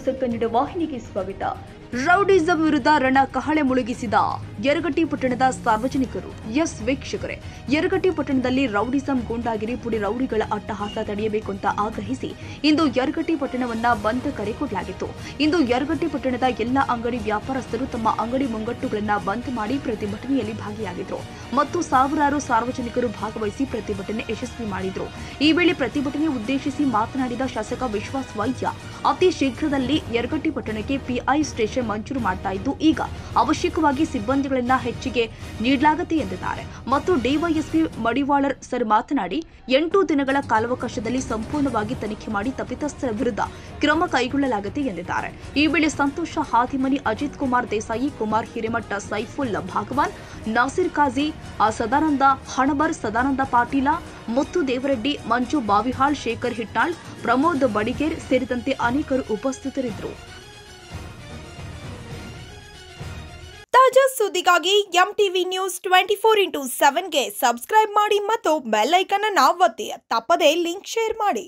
News Kannada ವಾಹಿನಿಗೆ ಸ್ವಾಗತ. Rowdyism ವಿರುದ್ಧ ರಣ ಕಹಳೆ ಮುಳುಗಿಸಿದ ಯರಗಟ್ಟಿ ಪಟ್ಟಣದ ಸಾರ್ವಜನಿಕರು. ಎಸ್ ವೀಕ್ಷಕರೇ, ಯರಗಟ್ಟಿ ಪಟ್ಟಣದಲ್ಲಿ ರೌಡಿಸಂ ಗೂಂಡಾಗಿರಿ ಪುಡಿ ರೌಡಿಗಳ ಅಟ್ಟಹಾಸ ತಡೆಯಬೇಕು ಅಂತ ಆಗ್ರಹಿಸಿ ಇಂದು ಯರಗಟ್ಟಿ ಪಟ್ಟಣವನ್ನ ಬಂದ್ ಕರೆ ಕೊಡಲಾಗಿತ್ತು. ಇಂದು ಯರಗಟ್ಟಿ ಪಟ್ಟಣದ ಎಲ್ಲ ಅಂಗಡಿ ವ್ಯಾಪಾರಸ್ಥರು ತಮ್ಮ ಅಂಗಡಿ ಮುಂಗಟ್ಟುಗಳನ್ನ ಬಂದ್ ಮಾಡಿ ಪ್ರತಿಭಟನೆಯಲ್ಲಿ ಭಾಗಿಯಾಗಿದ್ರು ಮತ್ತು ಸಾವಿರಾರು ಸಾರ್ವಜನಿಕರು ಭಾಗವಹಿಸಿ ಪ್ರತಿಭಟನೆ ಯಶಸ್ವಿ ಮಾಡಿದ್ರು. ಈ ವೇಳೆ ಪ್ರತಿಭಟನೆ ಉದ್ದೇಶಿಸಿ ಮಾತನಾಡಿದ ಶಾಸಕ ವಿಶ್ವಾಸ್ ವೈದ್ಯ, ಅತಿ ಶೀಘ್ರದಲ್ಲಿ ಯರಗಟ್ಟಿ ಪಟ್ಟಣಕ್ಕೆ ಪಿಐ ಸ್ಟೇಷನ್ ಮಂಜೂರು ಮಾಡ್ತಾ ಇದ್ದು, ಈಗ ಅವಶ್ಯಕವಾಗಿ ಸಿಬ್ಬಂದಿಗಳನ್ನ ಹೆಚ್ಚಿಗೆ ನೀಡಲಾಗುತ್ತೆ ಎಂದಿದ್ದಾರೆ. ಮತ್ತು ಡಿವೈಎಸ್ಪಿ ಮಡಿವಾಳರ್ ಸರ್ ಮಾತನಾಡಿ 8 ದಿನಗಳ ಕಾಲಾವಕಾಶದಲ್ಲಿ ಸಂಪೂರ್ಣವಾಗಿ ತನಿಖೆ ಮಾಡಿ ತಪ್ಪಿತಸ್ಥರ ವಿರುದ್ಧ ಕ್ರಮ ಕೈಗೊಳ್ಳಲಾಗುತ್ತೆ ಎಂದಿದ್ದಾರೆ. ಈ ವೇಳೆ ಸಂತೋಷ ಹಾದಿಮನಿ, ಅಜಿತ್ ಕುಮಾರ್ ದೇಸಾಯಿ, ಕುಮಾರ್ ಹಿರೇಮಠ, ಸೈಫುಲ್ ಭಗವಾನ್, ನಾಸಿರ್ ಖಾಜಿ, ಸದಾನಂದ ಹಣಬರ್, ಸದಾನಂದ ಪಾಟೀಲ, ಮುತ್ತು ದೇವರೆಡ್ಡಿ, ಮಂಜು ಬಾವಿಹಾಳ್, ಶೇಖರ್ ಹಿಟ್ನಾಳ್, ಪ್ರಮೋದ್ ಬಡಿಗೇರ್ ಸೇರಿದಂತೆ ಅನೇಕರು ಉಪಸ್ಥಿತರಿದ್ದರು. ತಾಜಾ ಸುದ್ದಿಗಾಗಿ ಎಂಟಿವಿ ನ್ಯೂಸ್ 24x7ಗೆ ಸಬ್ಸ್ಕ್ರೈಬ್ ಮಾಡಿ ಮತ್ತು ಬೆಲ್ ಐಕಾನ್ ಅನ್ನು ಒತ್ತಿ. ತಪ್ಪದೇ ಲಿಂಕ್ ಶೇರ್ ಮಾಡಿ.